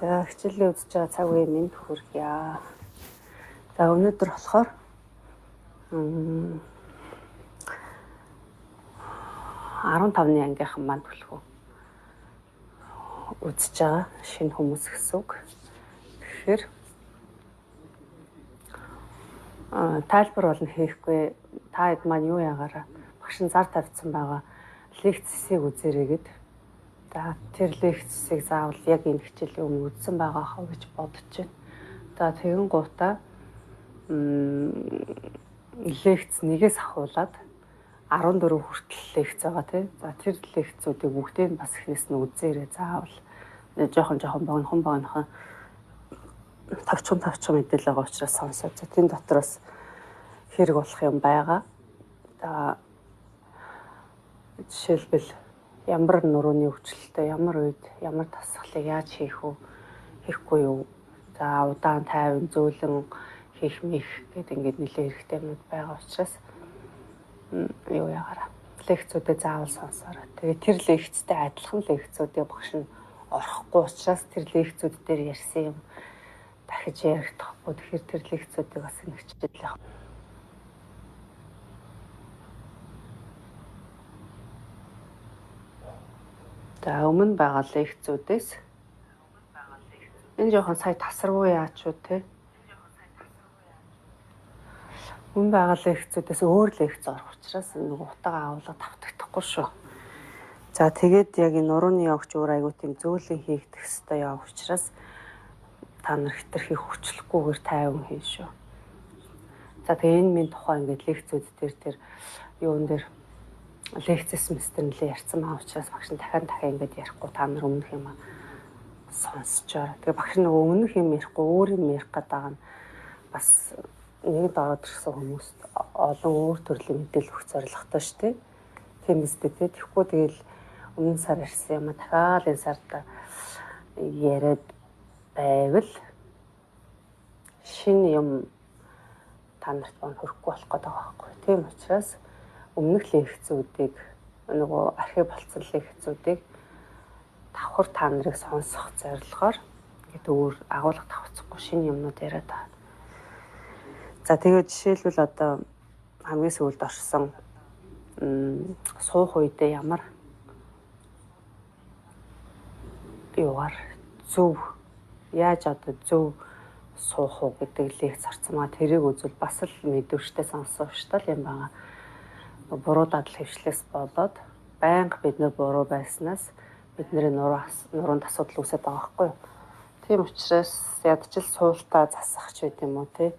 За хичээлээ үзэж байгаа цаг үе минь хүргье. За өнөөдөр болохоор 15-ны ангийнхан манд төлхөө үзэж байгаа шинэ хүмүүс гэсэн үг. Тэгэхээр тайлбар болно хийхгүй. Та хэд маань юу ягаараа багш нь зар тавьсан байгаа лекцийг үзээрэй гэд. За тэр лекцийг заавал яг энэ хичээлийн өмнө үзсэн байгаа хаа гэж бодож байна. За тэгэн гутаа лекц нэгээс ахуулаад 14 хүртэл лекц байгаа тийм. За тэр лекцүүдийг бүгдийг бас ихнээс нь үзээрэй заавал. Жохон богинохон тавчхан мэдээлэл байгаа учраас сонсоод. За тийм дотроос хэрэг болох юм байгаа. За жишээлбэл ямар нурууны өвчлөлтөй, ямар үед, ямар тасгалыг яаж хийх вэ? Хийхгүй юу? За удаан тайван зөөлөн хийх мэх гэдэг ингээд нэлээд хэрэгтэй юмуд байгаа учраас юу ягаараа лекцүүдэд заавал сонсоорой. Тэгээ тэр лекцтэй адилхан лекцүүдийг багш нь орохгүй учраас тэр лекцүүд дээр ярьсан юм дахиж ярихдаггүй. Тэгэхээр тэр лекцүүдийг бас нэг хичээл явах. За өмнө байгаа лекцүүдээс энэ жоохон сая тасаргүй яачуу те. Өмнө байгаа лекцүүдээс өөр лекц орох учраас нэг утга агуулга тавтагдахгүй шүү. За тэгээд яг энэ нурууны явагч өөр айгуу тийм зөөлөн хийгдэх хэвээр явах учраас та нар хэтэрхий хүчлэхгүйгээр тайван хийн шүү. За тэгээ энэ минь тухайн ингээд лекцүүд дээр тэр юун дээр лекц семестр нэлээ ярьсан байгаа учраас багш нь дахиад ингээд ярихгүй та нар өмнөх юм сонсчоор. Тэгээ багш нь өмнөх юм ярихгүй өөр юм ярих гэдэг байгаа нь бас нэгд ороод ирсэн хүмүүст олон өөр төрлийн мэдээлэл өгөх зорилготой шүү дээ. Тийм үстэй тий. Тэгэхгүй тэгэл өмнө сар ярьсан юм дахиад энэ сард яриад байвал шинэ юм та нарт хүрэхгүй болох гэдэг байгаа байхгүй. Тийм учраас өмнөх лекцүүдийг нөгөө архив болцсон лекцүүдийг давхар та нарыг сонсох зорилгоор ингээд өөр агуулга тавцахгүй шинэ юмнууд яриад байгаа. За тэгээд жишээлбэл одоо хамгийн сүүлд орсон суух үедээ ямар юугаар зөв яаж одоо зөв суух уу гэдэг лекц орсон маа тэрийг үзвэл бас л мэдвэртэй сонсовчтой юм байгаа. Буруу дадал хөвчлээс болоод байнга бид нэр буруу байснаас бидний нуруунд асуудал үүсэж байгаа байхгүй юу. Тийм учраас ядчил суултаа засах ч байт юм уу те.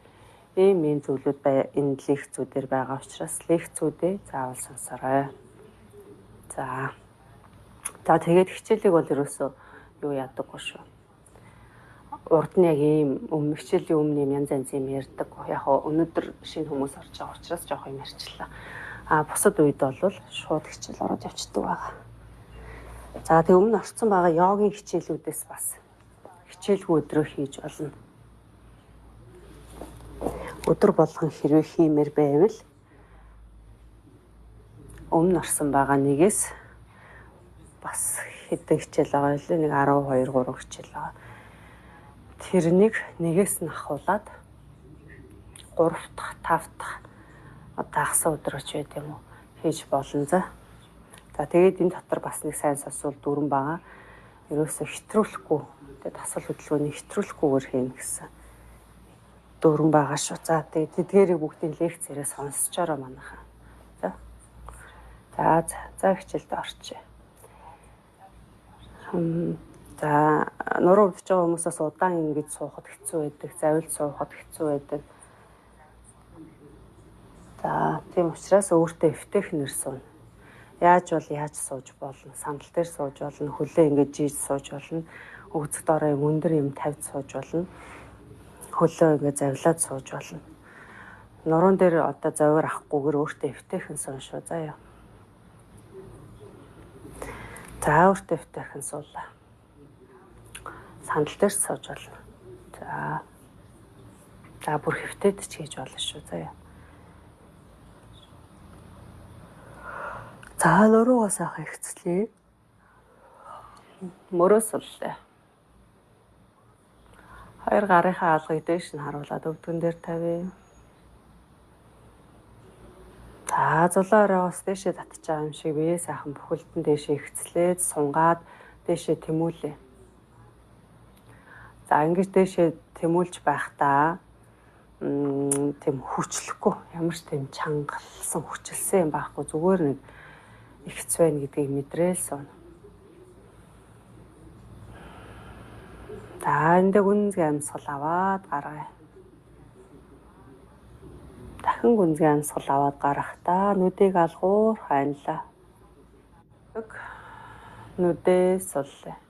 Ийм зүйлүүд энэ лекцүүдээр байгаа учраас лекцүүдээ заавал сонсоорой. За тэгээд хичээлийг бол ерөөсөө юу ядаггүй шүү. Урд нь яг ийм хичээлийн өмнө янз юм ярьдаг. Яг өнөөдөр шинэ хүмүүс орж байгаа учраас жоох юм ярьчлаа. Бусад үед бол шууд хичээл ороод явцдаг байгаа. За тэг өмнө орсон байгаа йогийн хичээлүүдээс бас хичээлгүй өдрөө хийж болно. Өдөр болгон хэрвээ хиймээр байвал өмнө орсон байгаа нэгээс бас хэдэн хичээл байгаа лээ. Нэг 12 3 хичээл байгаа. Тэрнийг нэгээс нь ахуулаад 3 дахь 5 дахь одоо хагас өдрөч байт юм уу хийж болно за. За тэгээд энэ дотор бас нэг сайн сонсвол дүрэн байгаа. Ерөөсө хэтрүүлэхгүй тэгээд тасал хөдөлгөөний хэтрүүлэхгүйгээр хийнэ гэсэн дүрэн байгаа шүү. За тэгээд тэдгээрийг бүгдийн лекцээрээ сонсчоороо манайхаа. За хичээлд орчээ. За нуруу өвдөж байгаа хүмүүсээс удаан ингэж суухад хэцүү байдаг, завилд суухад хэцүү байдаг. За тийм учраас өөртөө эвтэйхэн нэрсэн. Яаж сууж болно? Сандал дээр сууж болно, хөлөө ингэж жийж сууж болно, өгцөг доороо өндөр юм тавьж сууж болно. Хөлөө ингэ завлаад сууж болно. Нуруунд дээр одоо зовир авахгүйгээр өөртөө эвтэйхэн суун шүү заяа. За өөртөө эвтэйхэн суулаа. Сандал дээр сууж болно. За бүр хэвтээд ч хийж болно шүү заяа. За нуруугаас авах хэрэгцлээ. Мөрөөс сууллаа. Хоёр гарынхаа алгыг дээш нь харуулад өвдгөн дээр тавья. За зулаа оройгоос дээшээ татж байгаа юм шиг бие сайхан бүхэлдэн дээшээ ихцлээд сунгаад дээшээ тэмүүлээ. За ингэж дээшээ тэмүүлж байхдаа тийм хүчлэхгүй ямар ч тийм чангалсан хүчилсэн юм байхгүй зүгээр нэг ихц байна гэдгийг мэдрээл суун. За энэ дэ гүнзгий амьсгал аваад гаргая. Дахин гүнзгий амьсгал аваад гарахдаа нүдийг алгуур хайлаа. Нүдээ суллаа.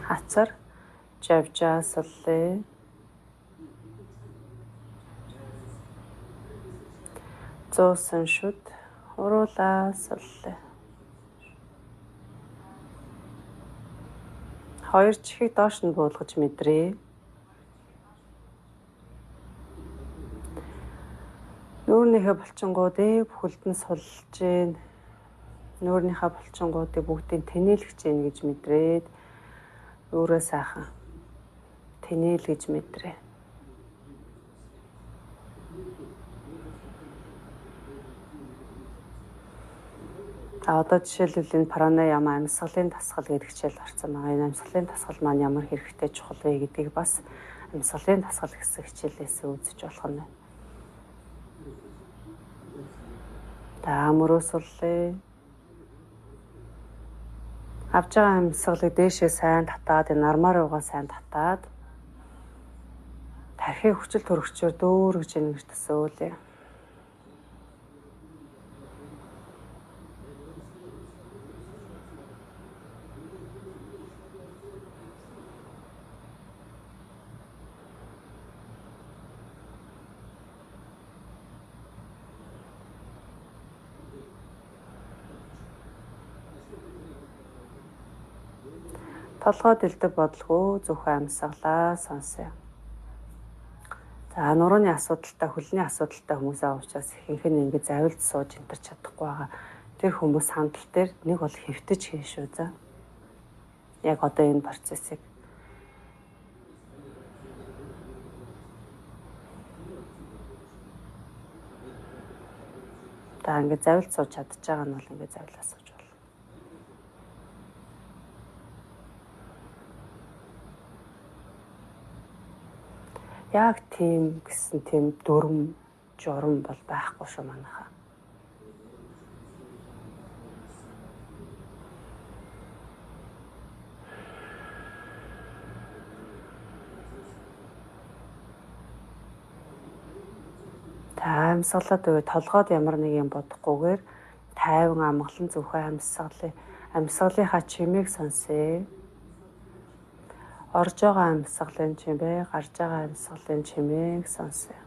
Хацар жавжаа суллаа. Зуусан шүд уруулаа суллаа. Хоёр чихийг доош нь буулгаж мэдрээ. Нүүрнийхээ булчингуудыг бүхэлдэн сулж гин. Нүүрнийхээ булчингуудыг бүгдийг тэнээлгэж гин гэж мэдрээд өөрөө сайхан тэнээлгэж мэдрээ. За одоо жишээлбэл энэ пранаяма амьсгалын дасгал гэдэг хичээл орсон байгаа. Энэ амьсгалын дасгал маань ямар хэрэгтэй чухал вэ гэдгийг бас амьсгалын дасгал гэсэн хичээлээс үзэж болох нь. За мөрөө суллаа. Авж байгаа амьсгалыг дээшээ сайн татаад энэ нармаар угаа сайн татаад тархийг хүчил төрөгчөөр дөөргөж ийн гэж төсөөлье. Толгой дэлдэг бодлого зөвхөн амьсгалаа сонсъё. За нурууны асуудалтай, хөлний асуудалтай хүмүүсээ уучраас ихэнх нь ингэ завилж сууж интерч чадахгүй байгаа. Тэр хүмүүс хандлт дээр нэг бол хэвтэж хийн шүү за. Яг одоо энэ процессыг. За ингэ завилж сууж чадчих байгаа нь бол ингэ завилаа сууж болно. Яг тийм гэсэн тийм дүрм, журам бол байхгүй шүү манайхаа. За амьсгалаад үе толгойд ямар нэг юм бодохгүйгээр тайван амгалан зөвхөн амьсгалын амьсгалынхаа чимээг сонсъё. Орж байгаа амьсгалын чимээ, гарч байгаа амьсгалын чимээг сонсъё.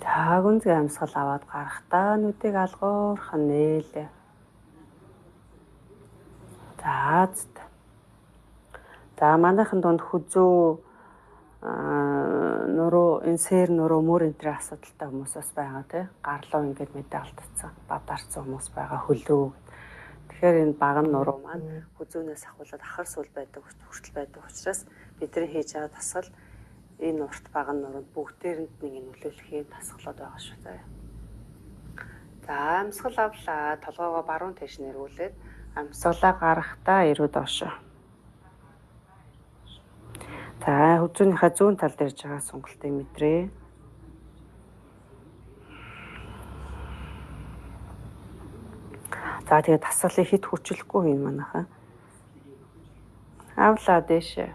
За гүнзгий амьсгал аваад гарахдаа нүдийг алгуурхан нээлээ. За манайхан донд хүзүү нуруу энэ сэр нуруу мөр энтрийн асуудалтай хүмүүс бас байгаа тий. Гарлуу ингээд мэдээ алдсан, бадарсан хүмүүс байгаа хөлөө. Тэгэхээр энэ баган нуруу маань хүзүүнээс ахуулаад ахар сүл байдаг, хүртэл байдаг учраас бидний хийж байгаа дасгал энэ урт баган нуруунд бүгдээрэнд нэг нөлөөлөхийг тасгалаад байгаа шүү дээ. За амьсгал авлаа, толгоогоо баруун тийш нэрвүүлээд амьсгалаа гарахдаа ирүү доошоо. За хүзүүнийхээ зүүн талд ирж байгаа сунгалтыг мэдрээ. За тэгээд тасгалыг хит хүчлэхгүй юм манайхаа. Авлаа дээшээ.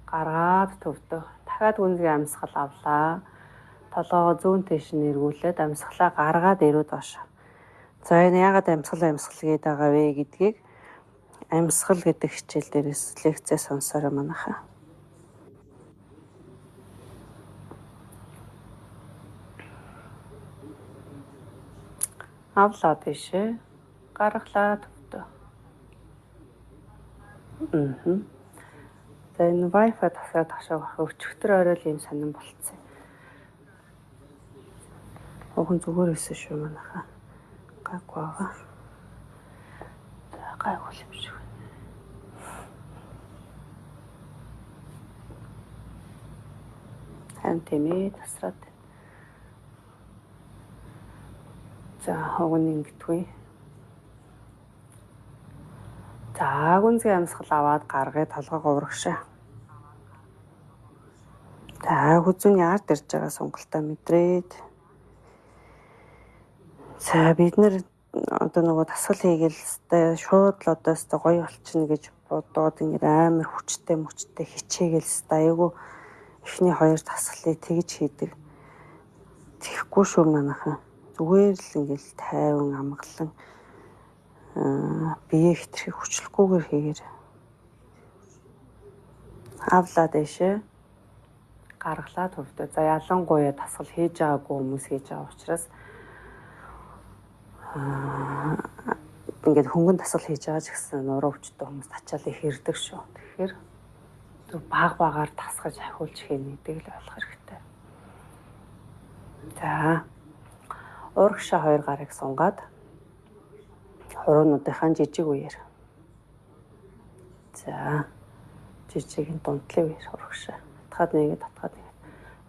Гаргаад төвдөө. Дахиад гүнзгий амьсгал авлаа. Толгоогоо зүүн тийш нэрвүүлээд амьсгалаа гаргаад ирүү доошоо. За энэ яагаад амьсгал гээд байгаа вэ гэдгийг амьсгал гэдэг хичээл дээрээс лекцээ сонсороо манайхаа. Авлаа дэшээ. Гаргалаа төвдөө. За энэ Wi-Fi тасаад хашаа өчигдөр орой л юм сонирн болцсон. Уг нь зүгээр байсан шүү манайхаа. Гайгүй байгаа. За гайгүй юм шиг. Харин тийм ээ тасраад. За уг нь ингэдэггүй. За гүнзгий амьсгал аваад гаргая толгойгоо урагшаа. За хүзүүний ард ирж байгаа сонголтоо мэдрээд. За бид нэр одоо нөгөө тасгал хийгээл хэвээр шууд л одоо хэвээр гоё болчихно гэж бодоод ингэ амар хүчтэй хичээгээл хэвээр айгу эхний хоёр тасгалыг тэгж хийдэг. Тэхгүй шүү манайхан. Зүгээр л ингээл тайван амгалан бие хитрхийг хүчлэхгүйгээр хийгэр. Авлаа дэшээ. Гаргалаа төвдөө. За ялангуяа тасгал хийж байгаагүй хүмүүс хийж байгаа учраас ингээд хөнгөн тасгал хийж байгаа ч гэсэн нуруу өвчтөе хүмүүс ачаал их ирдэг шүү. Тэгэхээр зөв баг-багаар тасгаж ахиулж хийнэдэг л болох хэрэгтэй. За урагшаа хоёр гарыг сунгаад хуруунуудынхаа жижиг үеэр. За жижигийн дундлын үеэр урагшаа. Татгаад нэгээд.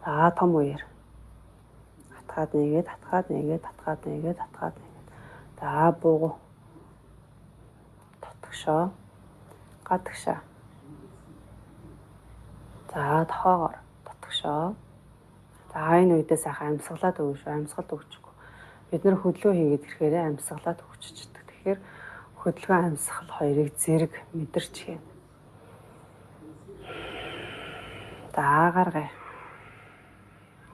За том үеэр. Татгаад нэгээд. За буугу. Тотгошоо. Гадагшаа. За тохоогоор тотгошоо. За энэ үедээ сайхан амьсгалаад өгнө шүү. Амьсгал өгчихгүй. Бид нэр хөдөлгөөн хийгээд ирэхээр амьсгалаад өгччихдэг. Тэгэхээр хөдөлгөөн амьсгал хоёрыг зэрэг мэдэрч хийнэ. За гаргая.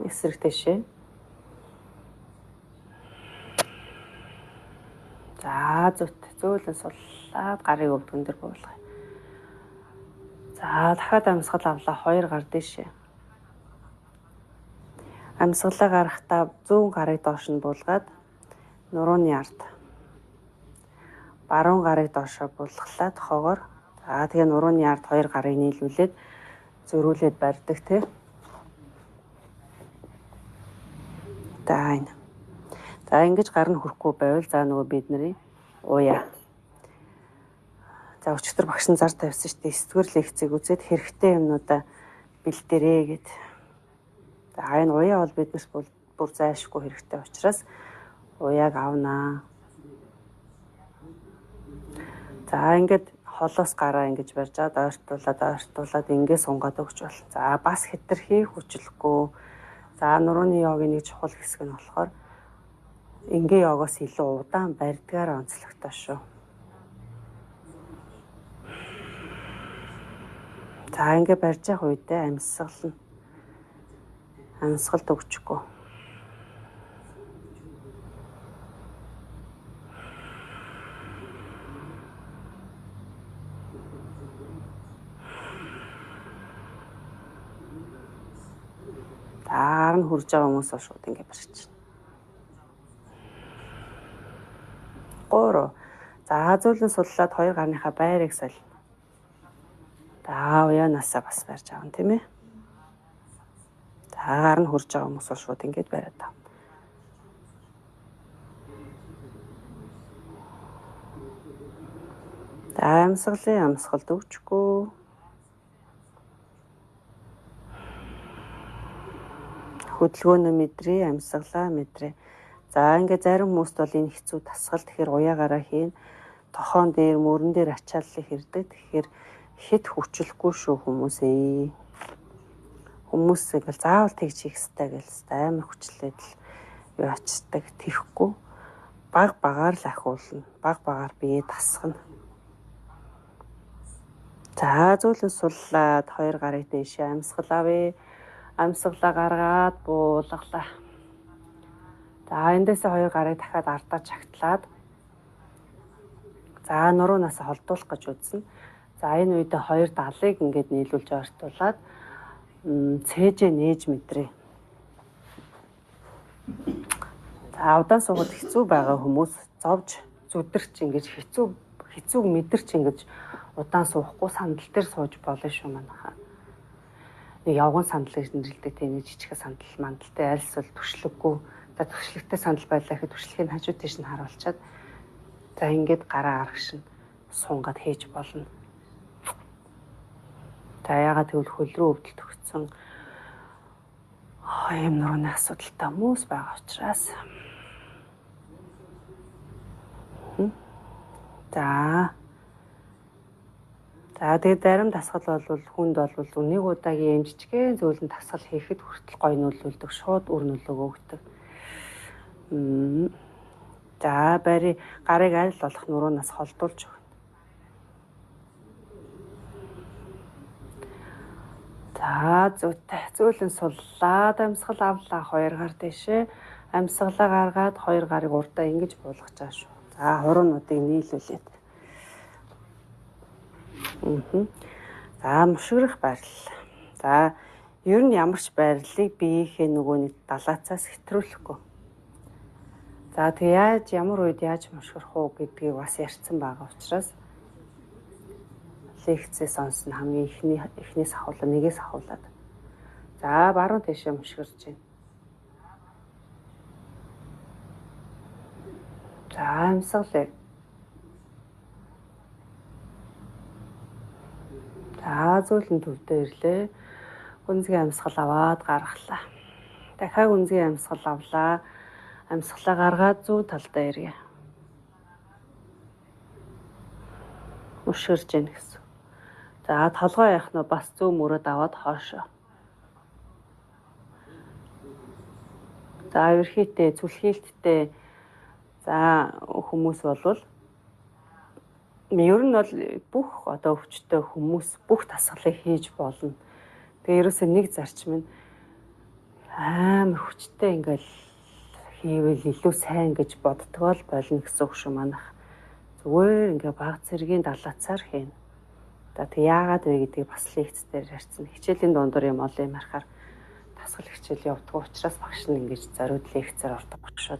Эсрэг дэшээ. За зөөлөн суллаад гарыг өвдгөн дээр буулгая. За дахиад амьсгал авлаа. Хоёр гар дэшээ. Амьсгалаа гарахдаа зүүн гарыг доош нь буулгаад нурууны ард. Баруун гарыг доошоо буулгалаа тохоогоор. За тэгээ нурууны ард хоёр гарыг нийлүүлээд зөрүүлээд барьдаг тий. За энэ. За ингэж гар нь хүрэхгүй байвал за нөгөө бидний ууя. За өчигдөр багш нь зар тавьсан шүү дээ. 9-р лекцийг үзээд хэрэгтэй юмнуудаа бэлдэрээ гэд. За энэ уяа бол биднээс бүр зайлшгүй хэрэгтэй учраас уяаг авнаа. За ингээд холоос гараа ингэж барьж аваад ойртуулаад ингэ сунгаад өгч бол. За бас хэтэрхий хүчлэхгүй. За нурууны йогийн нэг чухал хэсэг нь болохоор ингээ йогоос илүү удаан барьдгаар онцлогтой шүү. За ингээ барьж явах үедээ амьсгалд өгчихгүй. Аар нь хурж байгаа хүмүүс шууд ингээ барьж чинь. 3. За зөөлөн суллаад хоёр гарныхаа байрыг солино. За уяанасаа бас барьж авна тийм ээ. За аар нь хурж байгаа хүмүүс шууд ингээд бариад тав. За амьсгалд өгчихгүй. Хөдөлгөөнөө мэдрээ, амьсгалаа мэдрээ. За ингээ зарим хүмүүст бол энэ хэцүү тасгал тэгэхээр уяагаараа хийн. Тохон дээр мөрөн дээр ачааллыг хэрдэг. Тэгэхээр хэд хүчлэхгүй шүү хүмүүсээ. Хүмүүс ингээл заавал тэгж хийх хэрэгтэй гэлс амар хүчлээд л юу ачдаг тэхгүй. Баг багаар л ахиулна. Баг багаар бие тасгана. За зөөлөн суллаад хоёр гарыг дээшээ амьсгал авъя. Амьсгалаа гаргаад буулгалаа. За эндээсээ хоёр гарыг дахиад ардаа чагтлаад за нуруунаасаа холдуулах гэж үзнэ. За энэ үедээ хоёр далыг ингээд нийлүүлж ойртуулад цээжээ нээж мэдрээ. За удаан суугаад хэцүү байгаа хүмүүс зовж зүдэрч ингэж хэцүү мэдэрч ингэж удаан суухгүй сандал дээр сууж болно шүү манайхаа. Нэг явган сандал гэж нэрлэдэг тийм нэг жижиг сандал мандалтай альсвал түшлэггүй. За түшлэгтэй сандал байлаа гэхэд түшлэгийг хажуу тийш нь харуулчаад за ингээд гараа аргашин сунгаад хийж болно. За ягаад гэвэл хөл рүү өвдөлт өгсөн ийм нурууны асуудалтай хүмүүс байгаа учраас. За тэгээд зарим дасгал бол хүнд бол нэг удаагийн жижигхэн зөөлөн дасгал хийхэд хүртэл гой нөлөөлдөг, шууд үр нөлөөгөө өгдөг. За гарыг аль болох нуруунаас холдуулж өгнө. За зүйтэй зөөлөн суллаад амьсгал авлаа 2 гар дэшээ. Амьсгалаа гаргаад 2 гарыг урдаа ингэж буулгаж байгаа шүү. За хуруунуудыг нийлүүлээд. За мушгирах байрлал. За ер нь ямар ч байрлалыг биеийнхээ нөгөө нэг далаацаас хэтрүүлэхгүй. За тэг ямар үед яаж мушгирах уу гэдгийг бас ярьсан байгаа учраас лекцээ сонсно хамгийн эхнээс ахуулаад нэгээс ахуулаад. За баруун тийшээ мушгирч байна. За амьсгалыг. За зөөлөн төвдөө ирлээ. Гүнзгий амьсгал аваад гаргалаа. Дахиад гүнзгий амьсгал авлаа. Амьсгалаа гаргаад зүүн талдаа ирье. Мушгирж гин гэсэн. За толгой яах нь бас зүүн мөрөд аваад хоошоо. За ерхийтэй, зүлхийлттэй за хүмүүс болвол ер нь бол бүх одоо өвчтөе хүмүүс бүх дасгалыг хийж болно. Тэгээ ерөөсөө нэг зарчим нь амар хүчтэй ингээл хийвэл илүү сайн гэж боддгоо л болно гэсэн үг шүү манайх. Зүгээр ингээ баг зэргийн далаацаар хийнэ. За тэг яагаад вэ гэдгийг бас лекц дээр ярьсан. Хичээлийн дундуур юм ол юм харахаар дасгал хичээл явдаг учраас багш нь ингэж зориуд лекцээр ордог шүү.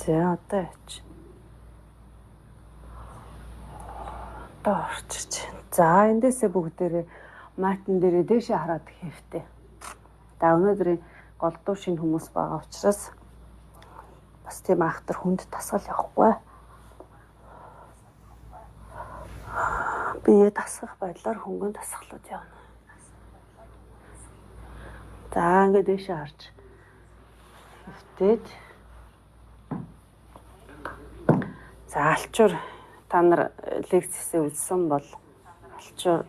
За одоо яач. Одоо орчиж байна. За эндээсээ бүгдээрээ матн дээрээ дээшээ хараад хэвтэй. За өнөөдрийн голдуу шинэ хүмүүс байгаа учраас бас тийм ахтар хүнд дасгал явахгүй. Бие дасгах байдлаар хөнгөн дасгалууд явна. За ингээд дээшээ харж хэвтээд. За алчуур та нар лекцээсээ үзсэн бол алчуур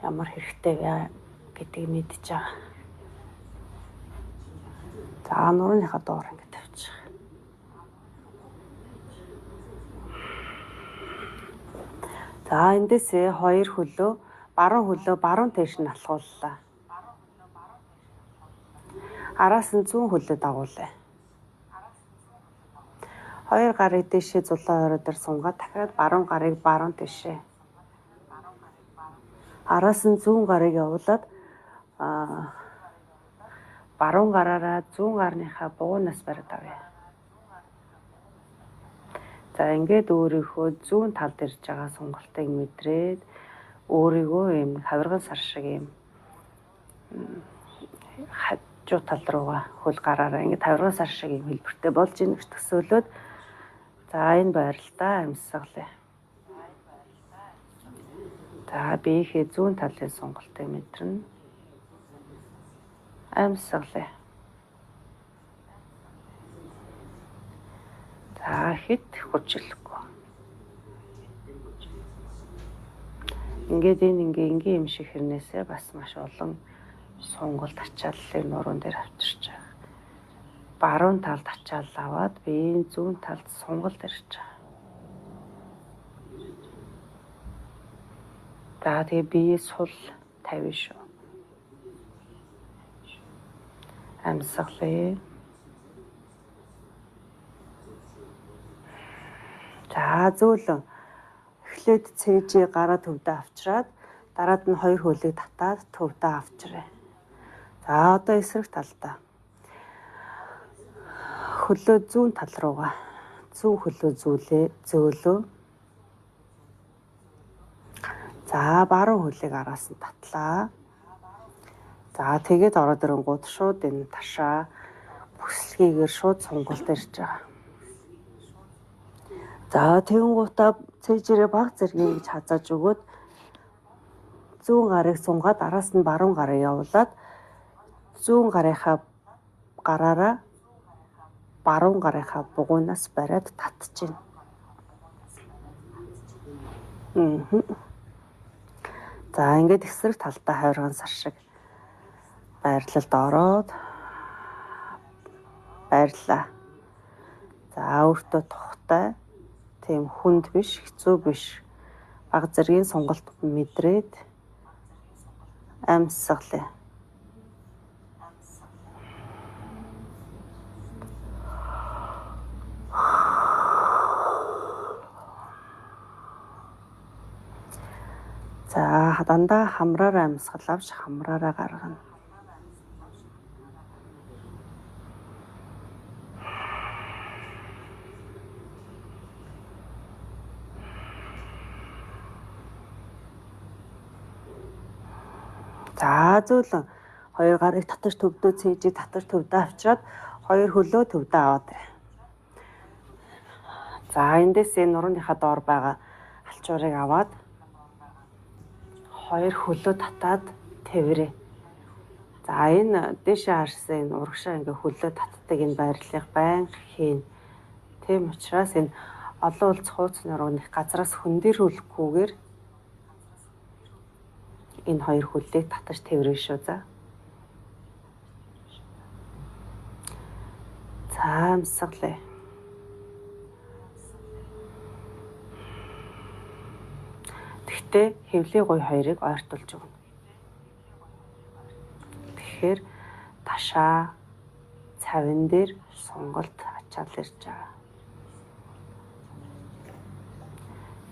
ямар хэрэгтэй вэ гэдгийг мэдчихэж байгаа. За нурууныхаа доор ингээд тавьчих. За эндээсээ 2 хөлөө баруун тийш нь алхууллаа. Араас нь зүүн хөлөө дагуулъя. 2 гарыг дээшээ зулаа орой дээр сунгаад дахиад баруун гарыг баруун тийшээ. Араас нь зүүн гарыг явуулаад баруун гараараа зүүн гарныхаа буугнаас бариад авъя. За ингээд өөрийнхөө зүүн талд ирж байгаа сунгалтыг мэдрээд өөрийгөө юм хавирган сар шиг юм хажуу тал руугаа хөл гараараа ингээд хавирган сар шиг юм хэлбэртэй болж ийн гэж төсөөлөөд за энэ байралтаа амьсгалъя. За биеийнхээ зүүн талын сунгалтыг мэдрэнэ. Амьсгалъя. За хит хүчлэхгүй. Ингээд энгийн юм шиг хэрнээсээ бас маш олон сунгалт ачааллыг нуруунд дээр авчирч байгаа. Баруун талд ачаалал аваад биеийн зүүн талд сунгалт ирж байгаа. За тэгээ бие сул тавина шүү. Амьсгалъя. За зөөлөн. Эхлээд цээжээ гараа төвдөө авчраад дараад нь хоёр хөлийг татаад төвдөө авчраа. За одоо эсрэг талдаа. Хөлөө зүүн тал руугаа. Зүүн хөлөө зөөлөө. За баруун хөлийг араас нь татлаа. За тэгээд ороод ирэнгүүт шууд энэ ташаа бүслэгээр шууд сонголт ирж байгаа. За тэгэнгүүтээ цээжээрээ баг зэргийг гэж хазааж өгөөд зүүн гарыг сунгаад араас нь баруун гарыг явуулаад зүүн гарынхаа гараараа баруун гарынхаа бугуунаас бариад татчихна. За ингээд эсрэг талдаа хойргон сар шиг байрлалд ороод байрлаа. За өөртөө тухтай тийм хүнд биш, хэцүү биш. Баг зэргийн сонголт мэдрээд амьсгалъя. За дандаа хамраараа амьсгал авч хамраараа гаргана. За зөөлөн хоёр гарыг татаж төвдөө цээжийг татаж төвдөө авчираад хоёр хөлөө төвдөө аваад ирээ. За эндээс энэ нурууныхаа доор байгаа алчуурыг аваад хоёр хөлөө татаад тэрвэрээ. За энэ дээшээ харсан энэ урагшаа ингээ хөлөө татдаг энэ байрлалыг байнга хийн. Тийм учраас энэ олон улс хууц нурууных газраас хөндөрүүлэхгүйгээр энэ хоёр хөлийг татаж тэрвэрээ шүү за. За амьсгалъя. Тэгтээ хэвлийн гуй хоёрыг ойртуулж өгнө. Тэгэхээр ташаа цавин дээр сонголт ачаал ирж байгаа.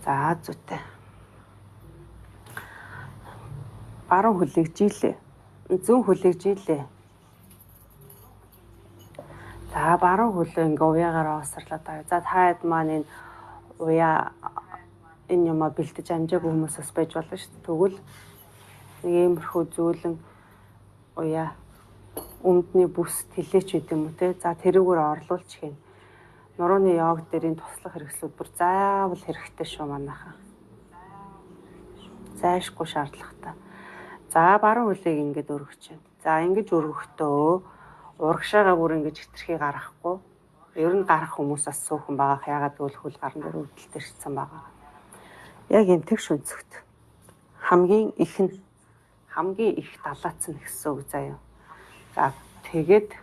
За зүйтэй. Баруун хөлийг жилээ. Зүүн хөлийг жилээ. За баруун хөлөө ингээ уяагаар оосрлаад байгаа. За таад маань энэ уяа энэ юм бэлтэж амжаагүй хүмүүсээс байж болно шүү дээ. Тэгвэл нэг иймэрхүү зөөлөн уяа өмдний бүс тэлээч үт юм уу те. За тэрүүгээр орлуулж хийн. Нурууны йог дээр энэ туслах хэрэгслүүд бүр заавал хэрэгтэй шүү манайхаа. Зайшгүй шаардлагатай. За баруун хөлийг ингэж өргөж байна. За ингэж өргөхдөө урагшаага бүр ингэж хитрхий гаргахгүй. Ер нь гарах хүмүүсээс цөөхөн байгаа. Ягаад гэвэл хөл гарн дээр өвдөлт ирсэн байгаа. Яг энэ тэгш өнцгт хамгийн их далаацсан гэсэн үг заяа. За тэгээд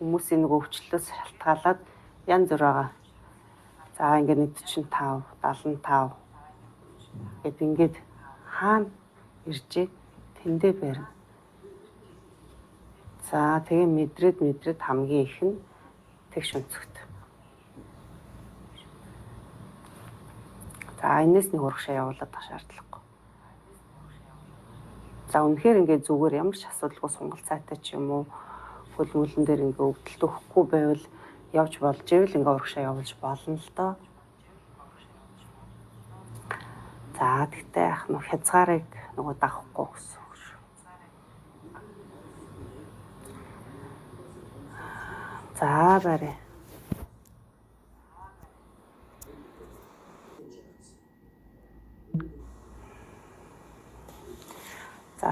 хүмүүсийн нэг өвчлөлөөс шалтгаалаад янз бүр байгаа. За ингээд 45, 75 гэд ингээд хаана иржээ тэндээ барина. За тэгээ мэдрээд хамгийн их нь тэгш өнцгт. За энэс нэг урагшаа явуулаад байх шаардлагагүй. За үнэхээр ингээд зүгээр ямар ч асуудалгүй сонголт цайтай ч юм уу хөл мөлн дээр ингээд өвдөлт өгөхгүй байвал явж болж ивэл ингээд урагшаа явуулж болно л доо. За тэгтээ ах нь хязгаарыг нөгөө дагахгүй гэсэн үг шүү. За барай. За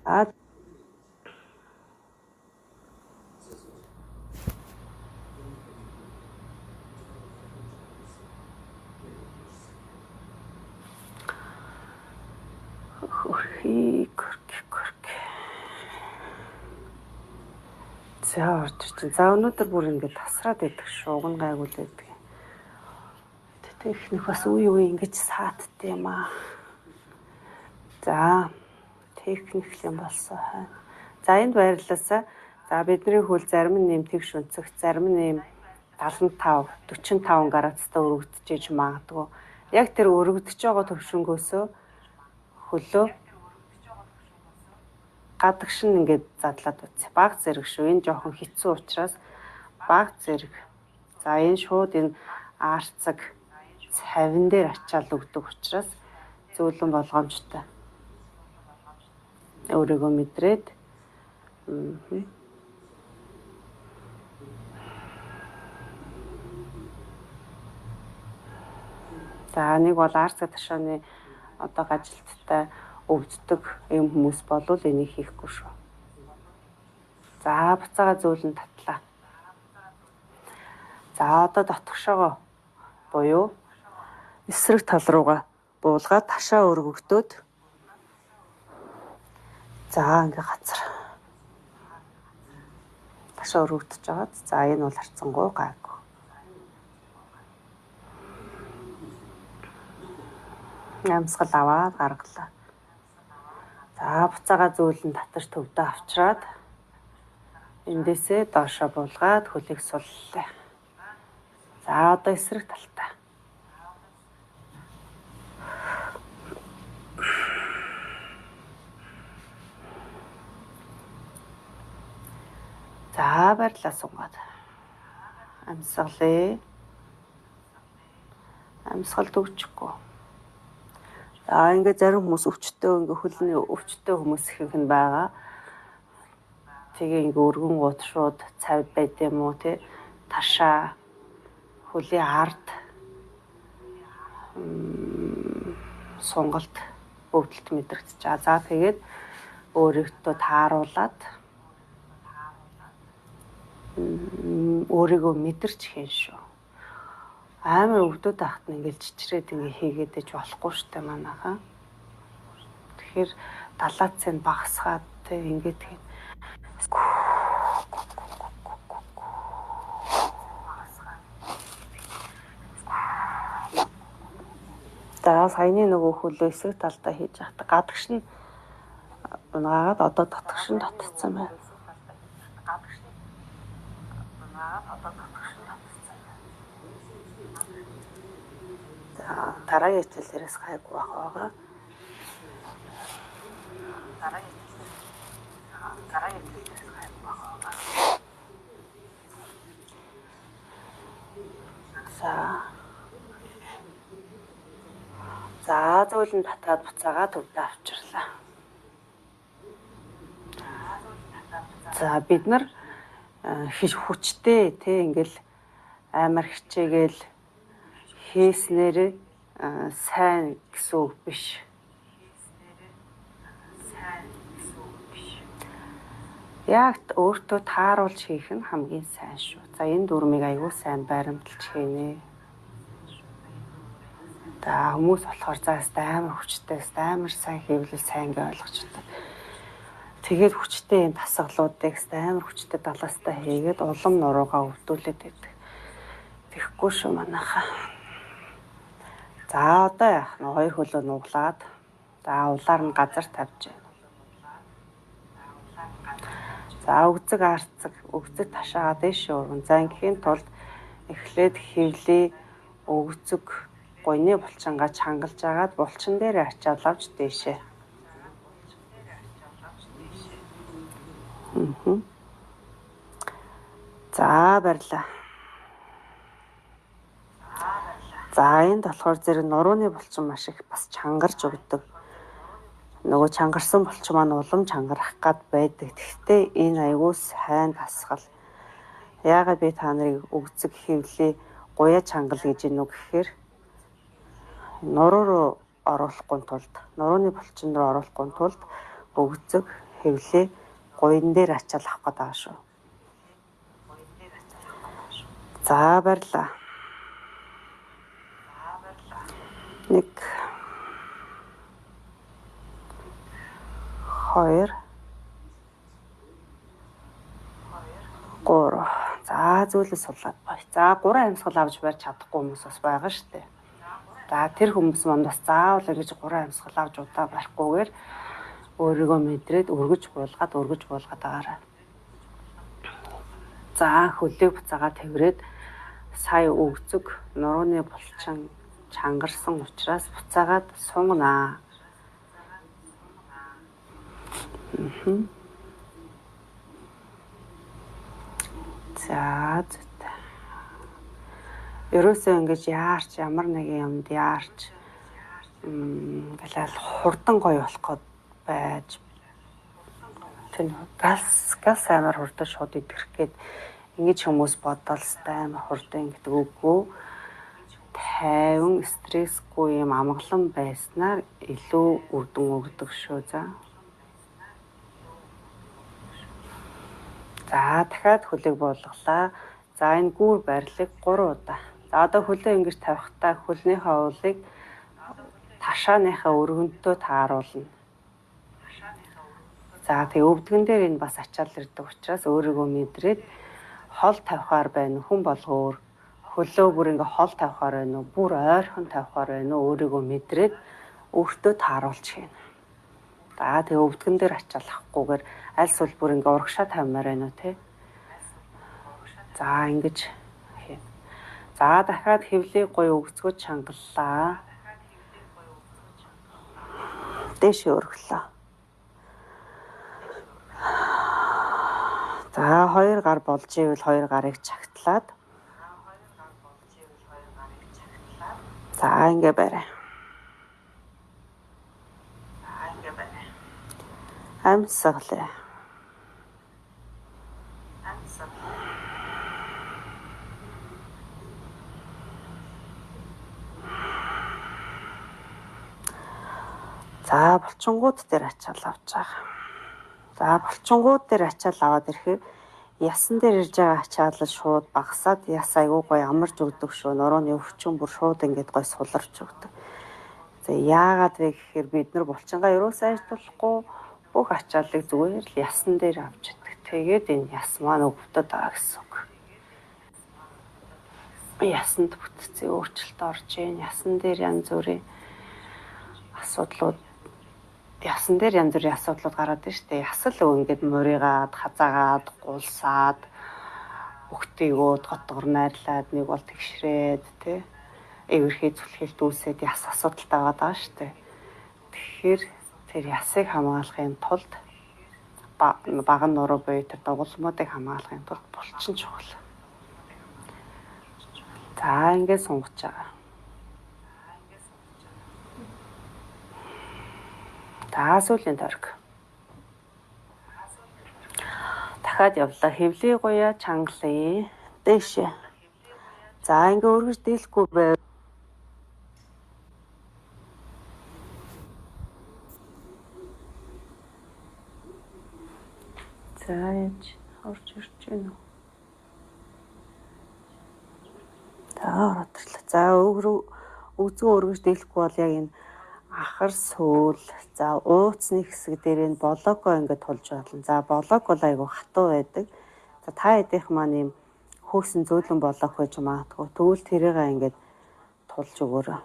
За орж чинь. За өнөөдөр бүр ингээд тасраад байдаг шүү. Уг нь гайгүй л байдаг. Тэгтээ ихнийх бас үе ингэж саадтай юм аа. За техник юм болсон хайна. За энд баярлалаа. За бидний хөл зарим нь нэмтгш өнцөг, зарим нь нэм 75, 45 градустай өргөдөж магадгүй. Яг тэр өргөдөж байгаа төвшнгөөсөө хөлөө гадагш нь ингээд задлаад үтс. Баг зэрэг шүү. Энэ жоохон хэцүү учраас баг зэрэг. За энэ шууд энэ арцаг цавин дээр ачаал өгдөг учраас зөөлөн болгоомжтой. Өөрийгөө мэдрээд за нэг бол арцаг ташааны одоо ажилттай өвддөг юм хүмүүс болвол энийг хийхгүй шүү. За буцаага зөөлөн татлаа. За одоо дотгошоогоо буюу эсрэг тал руугаа буулгаад ташаа өргөгдөөд за ингээ газар ташаа өргөгдөж байгаа. За энэ бол харцангуй гайгүй. Амьсгал аваад гаргалаа. За буцаага зөөлөн татаж төвдөө авчраад эндээсээ доошоо буулгаад хөлийг суллаа. За одоо эсрэг талтай. За баярлалаа сунгаад. Амьсгалээ. Амьсгал дөгчихгүй. За ингээд зарим хүмүүс өвчтөө ингээ хөлний өвчтөө хүмүүс их нь байгаа. Тэгээ ингээ өргөн гут шууд цавд байд юм уу те ташаа хөлийн ард сунгалт өвдөлт мэдрэгдэж байгаа. За тэгээд өөрийгөө тааруулаад өөрийгөө мэдэрч хийн шүү. Амар өвдөд ахт нь ингээл чичрээд ингээ хийгээд иж болохгүй штэ манайхаа. Тэгэхээр далаацын багасгаад те ингээд тийм. За саяны нөгөө хөлөө эсрэг талдаа хийж явах. Гадагш нь унаагаад одоо дотгош нь татцсан байна. За дараагийн хичээлээс гайгүй байгаа. За зөөлөн татаад буцаагаа төвдөө авчирлаа. За бид нар хүчтэй тий ингээл амар хичээгээл хийснээр сайн гэсэн үг биш. Яг өөртөө тааруулж хийх нь хамгийн сайн шүү. За энэ дүрмийг аягүй сайн баримталж хийнэ. За хүмүүс болохоор заастаа амар хүчтэй, амар сайн хийвэл сайн гэж ойлгож байна. Тэгээд хүчтэй энэ тасгалуудыг амар хүчтэй далаастаа хийгээд улам нуруугаа өвдүүлээд байдаг. Тэхгүй шүү манайхаа. За одоо яах нь хоёр хөлөө нуглаад за улаар нь газар тавьж байна. За өгзөг арцаг, өгзөг ташаагаа дэш өргөн. За ингээхийн тулд эхлээд хөвлий өгзөг гойны булчингаа чангалж агаад булчин дээр ачаал авч дээшээ. За баярлаа. За энд болохоор зэрэг нурууны булчин маш их бас чангарч өгдөг. Нөгөө чангарсан булчин маань улам чангарах гад байдаг. Гэхдээ энэ аягүй сайн тасгал. Яагаад би та нарыг өгзөг хөвлий гуяа чангал гэж юм уу гэхээр нуруу руу оруулахгүй тулд, нурууны булчин руу оруулахгүй тулд өгзөг хөвлий гуйн дээр ачаал авах гэдэг байгаа шүү. За баярлаа. Нэг 2 3 за зөөлөс сулаад бай. За 3 амьсгал авч барьж чадахгүй хүмүүс бас байгаа шүү дээ. За тэр хүмүүс манд бас заавал ингэж 3 амьсгал авч удаа барихгүйгээр өөрийгөө мэдрээд өргөж буулгаад байгаарай. За хөлийг буцаага тэрврээд сая өгцөг нурууны булчин чангарсан учраас буцаагаад сунгана. За зүйтэй. Ерөөсөө ингэж яарч ямар нэгэн юмд яарч ингээл хурдан гоё болох гээд байж тэр газ амар хурдан шууд идэх гээд ингэж хүмүүс бодолстой амар хурдан гэдэг үгүй. Тайван стрессгүй юм амгалан байснаар илүү үр дүн өгдөг шүү. За дахиад хөлийг буулгалаа. За энэ гүүр барилыг 3 удаа. За одоо хөлөө ингэж тавихтаа хөлнийхээ уулыг ташааныхаа өргөнтөө тааруулна. За тэгээ өвдгөн дээр энэ бас ачаал ирдэг учраас өөрийгөө мэдрээд хол тавихаар байна. Хүн болгоор хөлөө бүр ингээ хол тавихаар байна уу? Бүр ойрхон тавихаар байна уу? Өөрийгөө мэдрээд өөртөө тааруулж хийнэ. За тэгээ өвдгөн дээр ачаал авахгүйгээр аль сул бүр ингээ урагшаа тавимаар байна уу те? За ингэж хийнэ. За дахиад хэвлийг гоё өгцгөж чангаллаа. Дэш өргөлөө. За 2 гар болж ивэл 2 гарыг чагтлаад. За ингээ барай. Амьсгалаа. За булчингууд дээр ачаал авч байгаа. За булчингууд дээр ачаал аваад ирэхээр ясан дээр ирж байгаа ачаал шууд багасаад яс айгуу гоё амарч өгдөг шүү. Нурууны өвчин бүр шууд ингээд гоё суларч өгдөг. За яагаад вэ гэхээр бид нар булчингаа ерөөсөө ажиглахгүй бүх ачаалыг зүгээр л ясан дээр авч идэх. Тэгээд энэ яс маань өвдөд байгаа гэсэн үг. Ясанд бүтцийн өөрчлөлт орж ийн. Ясан дээр янз бүрийн асуудлууд гараад байна шүү дээ. Ясал ингээд муригаад, хазаагаад, гулсаад, бүхтэйгүүд готгор найрлаад нэг бол тэгшрээд тий. Эвэрхий зүлхэлт үүсээд яс асуудалтай байгаа шүү дээ. Тэгэхээр тэр ясыг хамгаалахын тулд баган нуруу буюу тэр дугуйлмуудыг хамгаалахын тулд булчин чухал. За ингээд сунгаж байгаа. За сүүлийн тойрог. Дахиад явлаа. Хэвлий гоёа чангалъя. Дэшээ. За ингээ өргөж дийлэхгүй байв. За яаж орж ирж байна уу? За ороод ирлээ. За өгзгөө өргөж дийлэхгүй бол яг энэ ахар сүүл, за ууцны хэсэг дээр энэ болоогоо ингээд тулж болно. За болоог бол айгүй хатуу байдаг. За та эдийнх маань юм хөөсөн зөөлөн болоог байж магадгүй. Тэгвэл тэрийг ингээд тулж өгөөрэй.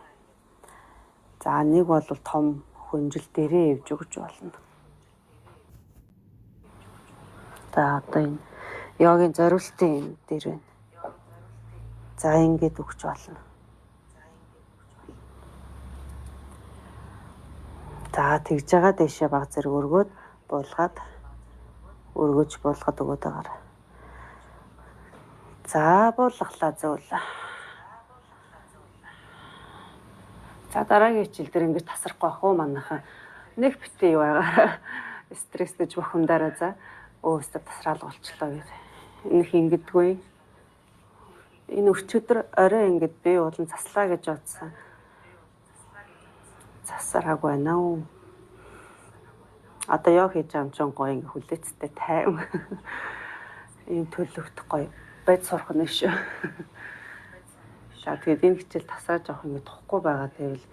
За нэг бол том хүнжил дээрээ ивж өгч болно. За одоо энэ йогийн зориултын дээр байна. За ингээд өгч болно. За тэгж байгаа дэшээ баг зэрэг өргөөд буулгаад өргөж буулгаад өгöd байгаарай. За буулгалаа зөөл. За дараагийн хичээл дээр ингэж тасрахгүй ах уу манайхан. Нэг битээ юу байгаараа стресстэйж бохомдаараа за өөстө тасраал болчлоо гэж. Энэ ингэдэггүй. Энэ өчигдөр орой ингэж би уулан заслаа гэж бодсон. Засараагүй байна уу? Одоо яг хийж байгаа юм чинь гоё ингээ хүлээцтэй тайван. Ийм төлөвт гоё байж сурах нь шүү. За тэгээд энэ хичээл тасааж авах ингээ тухгүй байгаа гэвэл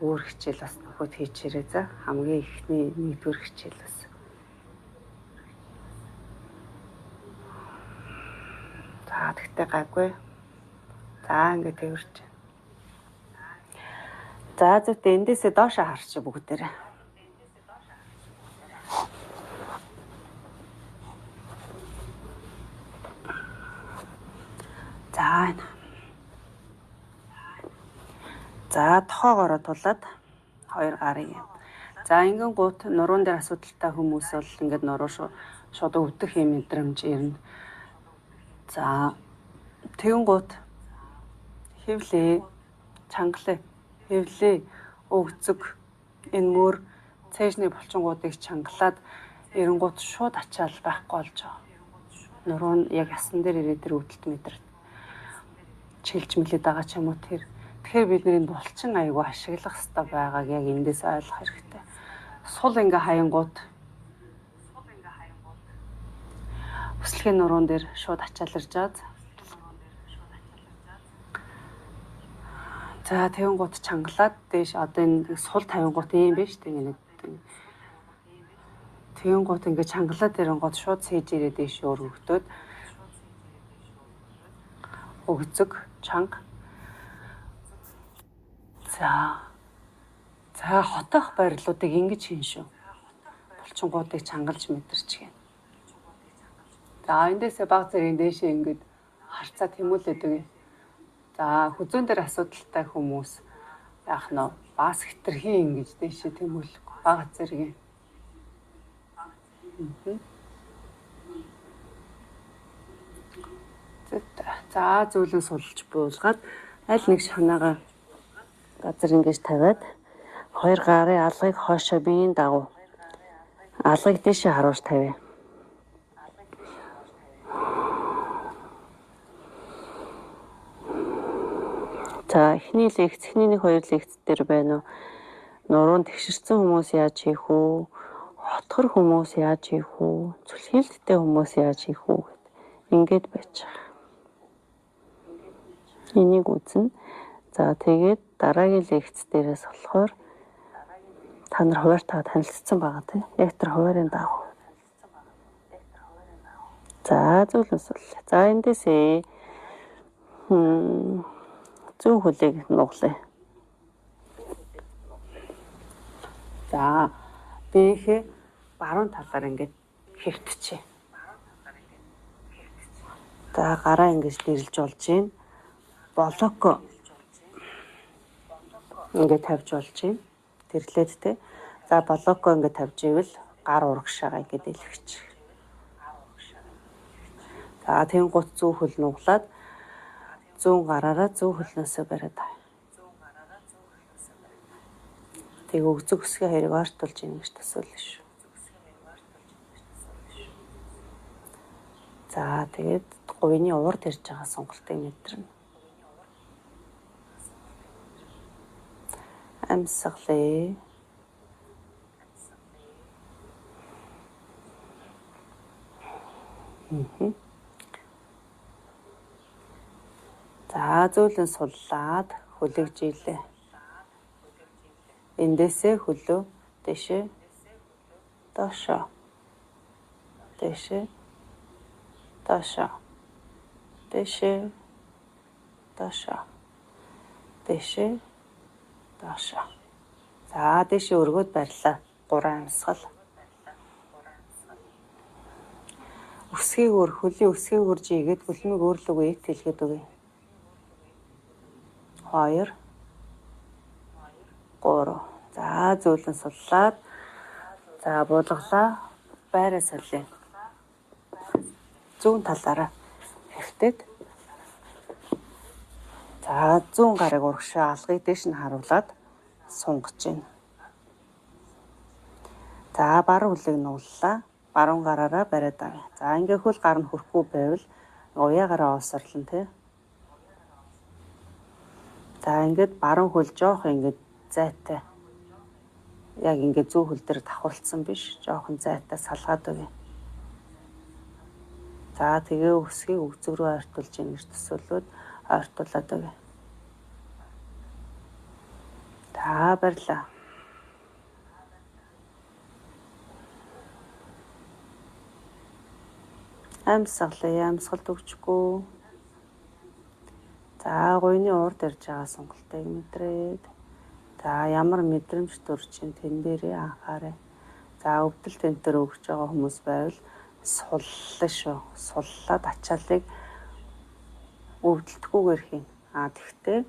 өөр хичээл бас нөхөд хийчээрэй за. Хамгийн ихний 1-р хичээл бас. За тэгтээ гайгүй. За ингээ тэрч. За зүйтэй эндээсээ доошоо харч бүгдээрээ. За энэ. За тохоогоороо тулаад хоёр гарын юм. За ингэн гут нуруунд дээр асуудалтай хүмүүс бол ингээд нуруу шууд өвдөх юм мэдрэмж ирнэ. За тэгэн гут хевлээ, чангалаа, хевлээ, өвцөг энэ мөр цээжний булчингуудыг чангалаад эренгууд шууд ачаал байхгүй болж байгаа. Нуруу нь яг ясан дээр ирээд тэр өвдөлт мэдрэл чилж мэлээд байгаа ч юм уу тэр. Тэгэхээр бид нэр энэ булчин аягүй ашиглах хэрэгтэй байгааг яг эндээс ойлгох хэрэгтэй. Сул ингээ хаянгууд өслөгийн нуруун дээр шууд ачааларж аад. За тэнгууд чангалаад дээш одоо энэ сул тавингууд юм биш тийм нэг. Тэнгууд ингээ чангалаад ирэнгууд шууд сэж ирээд дээш өргөгдөөд өгцөг чанга. За хотоох байрлуудыг ингэж хийн шүү. Булчингуудыг чангалж мэдэрч гин. За эндээсээ баг зэрэг дээшээ ингэж харцаа тэмүүлээд өгье. За хүзүүн дээр асуудалтай хүмүүс яах нь бас хитрхийн ингэж дээшээ тэмүүлэх баг зэрэг. За зөөлөн сулж буулгаад аль нэг шанаагаа газар ингэж тавиад хоёр гарын алгыг хоошоо биеийн дагуу алгыг дэше харуулж тавья. За эхний лекц, эхний нэг хоёр лекц дээр байна уу? Нуруунд тэгшэрсэн хүмүүс яаж хийх үү? Хотгор хүмүүс яаж хийх үү? Зүлхийлттэй хүмүүс яаж хийх үү гэд ингээд байж байгаа. Энийг үзнэ. За тэгээд дараагийн лекц дээрээс болохоор та нар хуваарьтайгаа танилцсан байгаа тийм. Яг тэр хуваарийн дагуу. За зөвлөс бол. За эндээсээ зүүн хөлийг нуглая. За бэхэ баруун талаар ингээд хэвтчихье. За гараа ингэж дэрэлж болж байна. Болоко ингээд тавьж болж байна. Тэрлээд те. За болоко ингээд тавьж ивэл гар урагшаага ингээд дэлгэж. За тэнгуут зүүн хөл нуглаад зүүн гараараа зүүн хөлнөөсөө бариад авъя. Тэг өгзөг өсгөө хэрэг ортолж ийн гэж төсөөлнө шүү. За тэгээд говийн урд ирж байгаа сонголтыг мэдрэнэ. Амьсгалээ. За зөөлөн суллаад хөлөгжийлээ. Эндээсээ хөлөө дэшээ доошоо. Дэшээ доошоо. Дэшээ доошоо. Дэшээ доошоо. За дэшээ өргөд барьлаа. 3 амьсгал. Өсгийг өр хөлийн өсгийг үрж игээд хөлмөг өөрлөгөө ит хэлгээд өгье. 2 3. За зөөлөн суллаад за буулгалаа байраа солиё. Зүүн талаараа хэвтээд за зүүн гарыг урагшаа алгыг дэш нь харуулад сунгаж байна. За баруун хөлийг нууллаа. Баруун гараараа бариад авъя. За ингээ хөл гар нь хөрөхгүй байвал уяагараа олсорлон тий. За ингээд баруун хөл жоох ингээд зайтай. Яг ингээд зүүн хөл дээр давхарлцсан биш. Жоохон зайтай салгаад өгье. За тэгээ өсгийг өгзөг рүү ойртуулж ийн гэж төсөөлөөд ойртуулад өгье. За барьлаа. Амьсгалаа, амьсгалд өгчгүй. За гойны урд ирж байгаа сонголтыг мэдрээд За ямар мэдрэмж төрж ин тэн дээрээ анхаарай. За өвдөл тентэр өгч байгаа хүмүүс байвал суллаа шүү. Суллаад ачааллыг өвдөлтгүйгээр хийн. Тэгтээ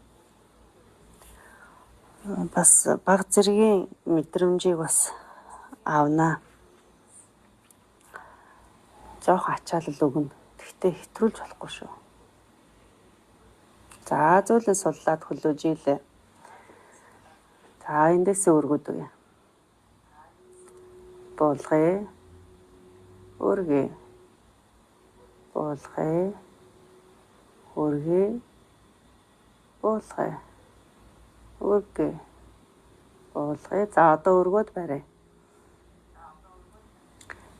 бас баг зэргийн мэдрэмжийг бас авнаа. Жоох ачаалал өгнө. Тэгтээ хэтрүүлж болохгүй шүү. За зөөлөн суллаад хөлөөжийлээ. За эндээс өргөд үе. Болгоё. Өргөе. Болгоё. Өргөе. Болгоё. Өргөе. Болгоё. За одоо өргөд барай.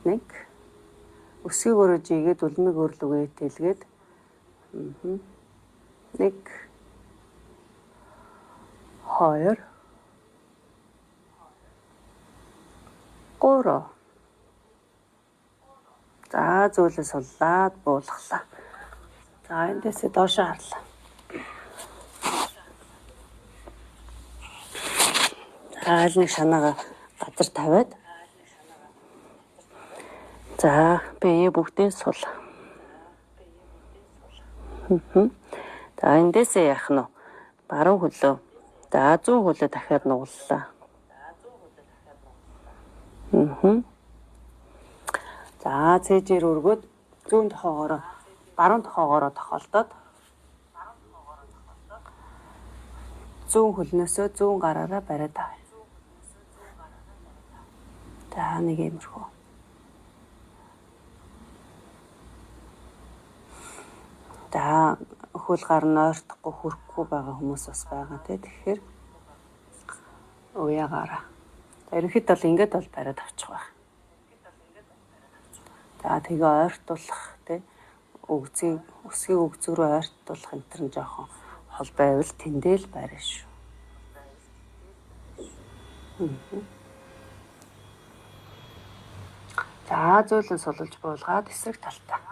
1 өсгийг өрөөж игээд үлмиг өрлөгөө тэлгээд 1 2 3 За зөөлөн суллаад буулгалаа. За эндээсээ доошоо харлаа. Аль нэг шанаагаа газар тавиад. За бие бүгдээ сул. За эндээсээ яах нь вэ? Баруун хөлөө. За зүүн хөлөө дахиад нугаллаа. За цээжээр өргөд зүүн тохоогоороо баруун тохоогоороо тохолдоод зүүн хөлнөөсөө зүүн гараараа бариад авъя. За нэг иймэрхүү. За хөл гар нь ойртохгүй хөрөхгүй байгаа хүмүүс бас байгаа тий. Тэгэхээр уяагаараа. За ерөнхийдөө бол ингэж бол бариад авчих байх. За тэгээ ойртуулах тий. Өсгийг өгцөг рүү ойртуулах энэ төр нь жоохон хол байвал тэндэл барина шүү. За зөөлөн сулж буулгаад эсрэг талтаа.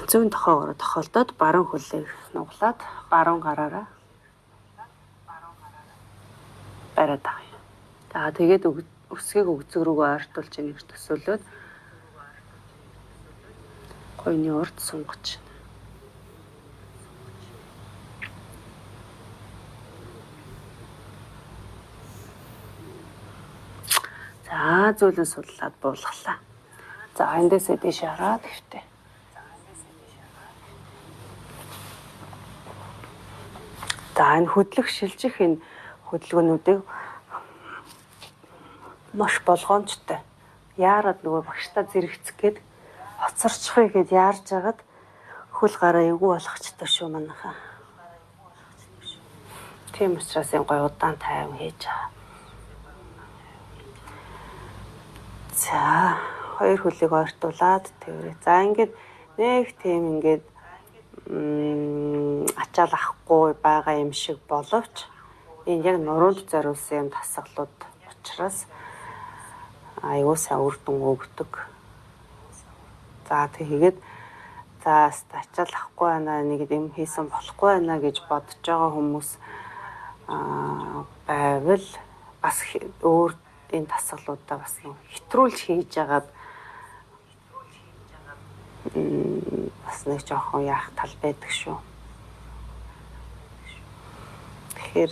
Зүүн тохоогоороо тохолдоод баруун хөлийг нуглаад баруун гараараа бариад авъя. За тэгээд өсгийг өгцөг рүүгээ ойртуулж ингэж төсөөлөөд гойны урд сунгаж. За зөөлөн судлаад буулгалаа. За эндээсээ дэш хараад ихтэй. За энэ хөдлөх шилжих энэ хөдөлгөөнүүдийг маш болгоомжтой. Яарад нөгөө багштай зэрэгцэх гээд хоцорчихъя гэд яарж агаад хөл гараа эвгүй болгочтой шүү манайхаа. Тийм учраас энэ гой удаан тайван хийж байгаа. За хоёр хөлийг ойртуулад тэрэ. За ингээд нэг тийм ингээд ачаал ахгүй байгаа юм шиг боловч энэ яг нуруунд зориулсан юм тасгалууд учраас аюу сайн үр дүн өгдөг. За тэгээд за ачаал ахгүй байна нэг юм хийсэн болохгүй байна гэж бодож байгаа хүмүүс байвал бас өөр энэ тасгалуудаа бас хэтрүүлж хийж агаад бас нэг жоохон яах тал байдаг шүү. Тэгэхээр